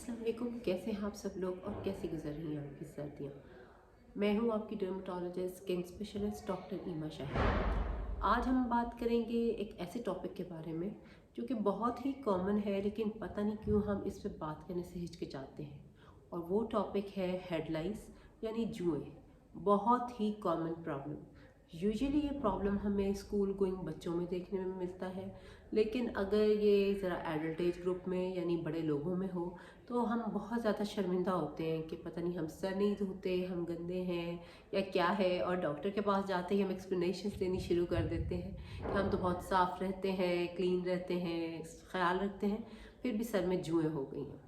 अस्सलाम वालेकुम, कैसे हैं आप सब लोग और कैसी गुजर रही हैं आपकी सर्दियाँ। मैं हूँ आपकी डर्मेटोलॉजिस्ट स्किन स्पेशलिस्ट डॉक्टर ईमा शाहिद। आज हम बात करेंगे एक ऐसे टॉपिक के बारे में जो कि बहुत ही कॉमन है, लेकिन पता नहीं क्यों हम इस पे बात करने से हिचकिचाते हैं। और वो टॉपिक है हेड लाइस यानी जुएँ। बहुत ही कॉमन प्रॉब्लम। यूजुअली ये प्रॉब्लम हमें स्कूल गोइंग बच्चों में देखने में मिलता है, लेकिन अगर ये ज़रा एडल्ट एज ग्रुप में यानी बड़े लोगों में हो तो हम बहुत ज़्यादा शर्मिंदा होते हैं कि पता नहीं हम सर नहीं धोते, हम गंदे हैं या क्या है। और डॉक्टर के पास जाते ही हम एक्सप्लेनेशंस देनी शुरू कर देते हैं कि हम तो बहुत साफ़ रहते हैं, क्लीन रहते हैं, ख्याल रखते हैं, फिर भी सर में जुएँ हो गई हैं।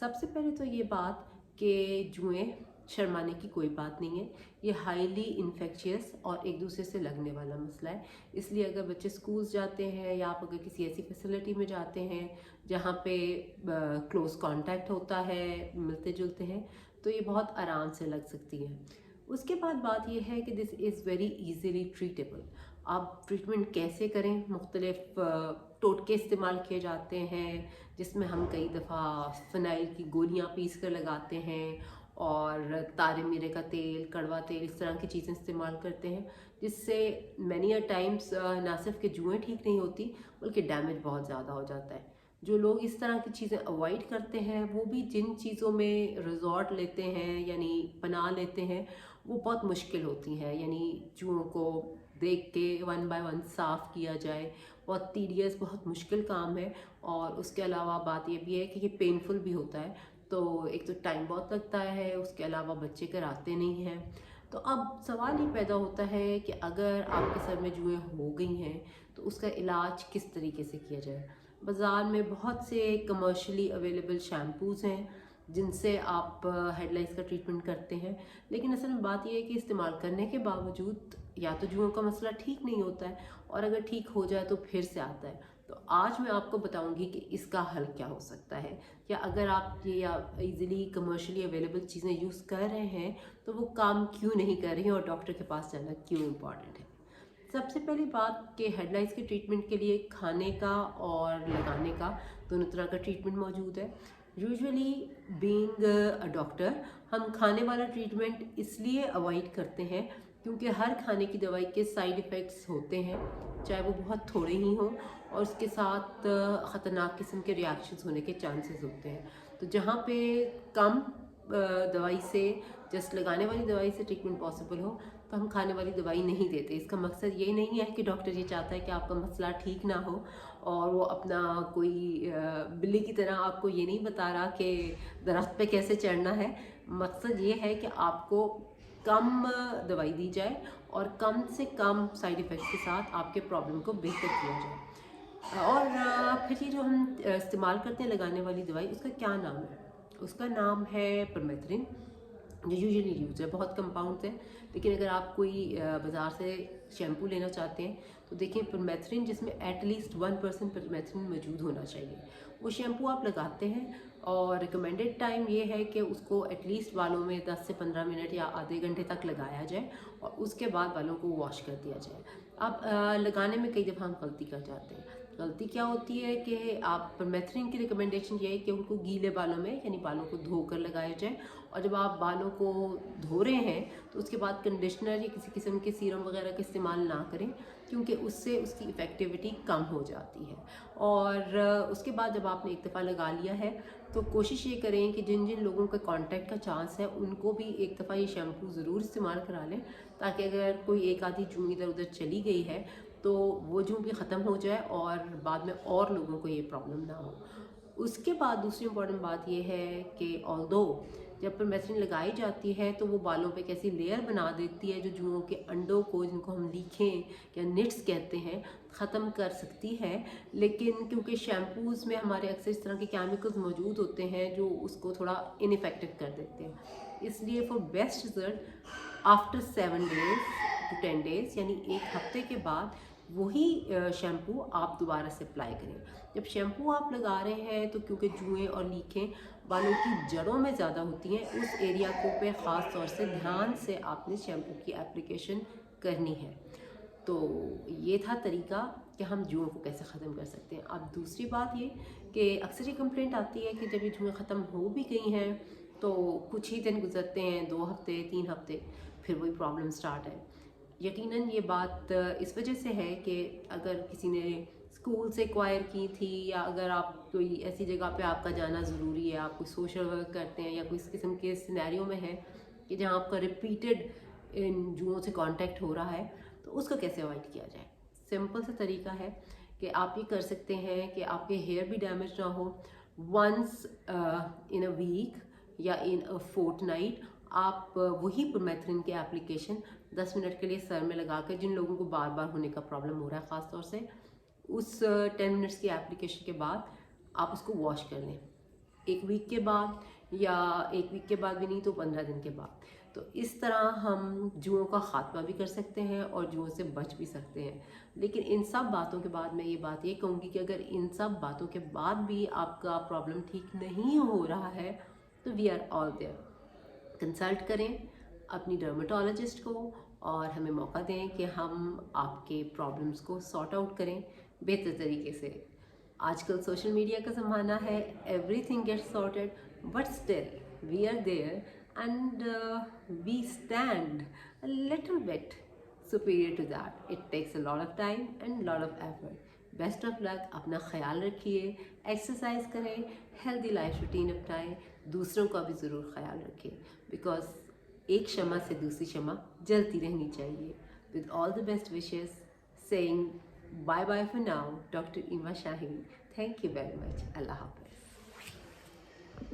सबसे पहले तो ये बात कि जुएँ शर्माने की कोई बात नहीं है। ये हाईली इन्फेक्शियस और एक दूसरे से लगने वाला मसला है। इसलिए अगर बच्चे स्कूल्स जाते हैं या आप अगर किसी ऐसी फैसिलिटी में जाते हैं जहाँ पे क्लोज कांटेक्ट होता है, मिलते जुलते हैं, तो ये बहुत आराम से लग सकती है। उसके बाद बात यह है कि this is very easily treatable. आप ट्रीटमेंट कैसे करें? मुख्तलिफ टोटके इस्तेमाल किए जाते हैं, जिसमें हम कई दफ़ा फ़िनाइल की गोलियाँ पीस कर लगाते हैं और तारे मीरे का तेल, कड़वा तेल, इस तरह की चीज़ें इस्तेमाल करते हैं, जिससे मैनी अ टाइम्स ना सिर्फ कि जुएँ ठीक नहीं होती बल्कि डैमेज बहुत ज़्यादा हो जाता है। जो लोग इस तरह की चीज़ें अवॉइड करते हैं वो भी जिन चीज़ों में रिज़ॉर्ट लेते हैं यानी पनाह लेते हैं वो बहुत मुश्किल होती हैं। यानी जुओं को देख के वन बाय वन साफ़ किया जाए, बहुत टीडियस, बहुत मुश्किल काम है। और उसके अलावा बात ये भी है कि ये पेनफुल भी होता है, तो एक तो टाइम बहुत लगता है, उसके अलावा बच्चे कराते नहीं हैं। तो अब सवाल ये पैदा होता है कि अगर आपके सर में जुएँ हो गई हैं तो उसका इलाज किस तरीके से किया जाए। बाज़ार में बहुत से कमर्शियली अवेलेबल शैम्पूज़ हैं जिनसे आप हेड लाइस का ट्रीटमेंट करते हैं, लेकिन असल में बात यह है कि इस्तेमाल करने के बावजूद या तो जुओं का मसला ठीक नहीं होता है और अगर ठीक हो जाए तो फिर से आता है। तो आज मैं आपको बताऊंगी कि इसका हल क्या हो सकता है, या अगर आप ये इजीली कमर्शियली अवेलेबल चीज़ें यूज़ कर रहे हैं तो वो काम क्यों नहीं कर रही हैं और डॉक्टर के पास जाना क्यों इम्पॉर्टेंट है। सबसे पहली बात कि हेड लाइस के ट्रीटमेंट के लिए खाने का और लगाने का दोनों तरह का ट्रीटमेंट मौजूद है। यूजुअली बीइंग अ डॉक्टर हम खाने वाला ट्रीटमेंट इसलिए अवॉइड करते हैं क्योंकि हर खाने की दवाई के साइड इफ़ेक्ट्स होते हैं, चाहे वो बहुत थोड़े ही हों, और उसके साथ ख़तरनाक किस्म के रिएक्शंस होने के चांसेस होते हैं। तो जहाँ पे कम दवाई से, जस्ट लगाने वाली दवाई से ट्रीटमेंट पॉसिबल हो तो हम खाने वाली दवाई नहीं देते। इसका मकसद ये नहीं है कि डॉक्टर ये चाहता है कि आपका मसला ठीक ना हो और वो अपना कोई बिल्ली की तरह आपको ये नहीं बता रहा कि दरख्त पे कैसे चढ़ना है। मकसद ये है कि आपको कम दवाई दी जाए और कम से कम साइड इफ़ेक्ट्स के साथ आपके प्रॉब्लम को बेहतर किया जाए। और फिर ये जो हम इस्तेमाल करते हैं लगाने वाली दवाई, उसका क्या नाम है? उसका नाम है परमेथ्रिन, जो यूजुअली यूज़ है। बहुत कंपाउंड्स हैं, लेकिन अगर आप कोई बाज़ार से शैम्पू लेना चाहते हैं तो देखिए परमेथ्रिन, जिसमें एटलीस्ट 1% परमेथ्रिन मौजूद होना चाहिए। वो शैम्पू आप लगाते हैं और रिकमेंडेड टाइम ये है कि उसको एटलीस्ट बालों में 10 से 15 मिनट या आधे घंटे तक लगाया जाए और उसके बाद बालों को वॉश कर दिया जाए। अब लगाने में कई दफ़ा हम गलती कर जाते हैं। गलती क्या होती है कि आप परमेथ्रिन की रिकमेंडेशन ये है कि उनको गीले बालों में यानी बालों को धोकर लगाया जाए, और जब आप बालों को धो रहे हैं तो उसके बाद कंडीशनर या किसी किस्म के सीरम वगैरह का इस्तेमाल ना करें, क्योंकि उससे उसकी इफ़ेक्टिविटी कम हो जाती है। और उसके बाद जब आपने एक दफ़ा लगा लिया है तो कोशिश ये करें कि जिन जिन लोगों का कांटेक्ट का चांस है उनको भी एक दफ़ा ये शैम्पू ज़रूर इस्तेमाल करा लें, ताकि अगर कोई एक आधी जूं इधर उधर चली गई है तो वो जूं भी ख़त्म हो जाए और बाद में और लोगों को ये प्रॉब्लम ना हो। उसके बाद दूसरी इम्पॉर्टेंट बात यह है कि ऑल्दो जब परमेथ्रिन लगाई जाती है तो वो बालों पे कैसी लेयर बना देती है जो जुओं के अंडों को, जिनको हम लीखें या निट्स कहते हैं, ख़त्म कर सकती है। लेकिन क्योंकि शैम्पूज़ में हमारे अक्सर इस तरह के केमिकल्स मौजूद होते हैं जो उसको थोड़ा इनइफेक्टिव कर देते हैं, इसलिए for best result after 7 days to 10 days यानी एक हफ्ते के बाद वही शैम्पू आप दोबारा से अप्लाई करें। जब शैम्पू आप लगा रहे हैं तो क्योंकि जुएँ और लीखें बालों की जड़ों में ज़्यादा होती हैं, उस एरिया को पे ख़ास तौर से ध्यान से आपने शैम्पू की एप्लीकेशन करनी है। तो ये था तरीका कि हम जुओं को कैसे ख़त्म कर सकते हैं। अब दूसरी बात ये कि अक्सर ये कंप्लेंट आती है कि जब ये जुएँ ख़त्म हो भी गई हैं तो कुछ ही दिन गुजरते हैं, 2 हफ़्ते 3 हफ़्ते, फिर वही प्रॉब्लम स्टार्ट है। यकीनन ये बात इस वजह से है कि अगर किसी ने स्कूल से एक्वायर की थी, या अगर आप कोई ऐसी जगह पे आपका जाना ज़रूरी है, आप कोई सोशल वर्क करते हैं या कोई इस किस्म के सिनेरियो में है कि जहाँ आपका रिपीटेड इन जुओं से कांटेक्ट हो रहा है, तो उसको कैसे अवॉइड किया जाए। सिंपल सा तरीका है कि आप ये कर सकते हैं कि आपके हेयर भी डैमेज ना हो, वंस इन अ वीक या इन अ फोर्टनाइट आप वही परमेथ्रिन की एप्लीकेशन 10 मिनट के लिए सर में लगा कर, जिन लोगों को बार बार होने का प्रॉब्लम हो रहा है ख़ास तौर से, उस 10 मिनट्स की एप्लीकेशन के बाद आप उसको वॉश कर लें। 1 वीक के बाद, या 1 वीक के बाद भी नहीं तो 15 दिन के बाद। तो इस तरह हम जुओं का ख़ात्मा भी कर सकते हैं और जुओं से बच भी सकते हैं। लेकिन इन सब बातों के बाद मैं ये कहूँगी कि अगर इन सब बातों के बाद भी आपका प्रॉब्लम ठीक नहीं हो रहा है तो we are all there. Consult करें अपनी डर्मेटोलॉजिस्ट को और हमें मौका दें कि हम आपके प्रॉब्लम्स को सॉर्ट आउट करें बेहतर तरीके से। आजकल सोशल मीडिया का ज़माना है, everything gets sorted, but still we are there and we stand a little bit superior to that. It takes a lot of time and lot of effort. Best of luck, अपना ख्याल रखिए, exercise करें, healthy life routine अपनाएं, दूसरों का भी ज़रूर ख्याल रखें, बिकॉज एक शमा से दूसरी शमा जलती रहनी चाहिए। With all the best wishes, saying bye bye for now, doctor Ima Shaheen. Thank you very much. Allah हाफ़िज़।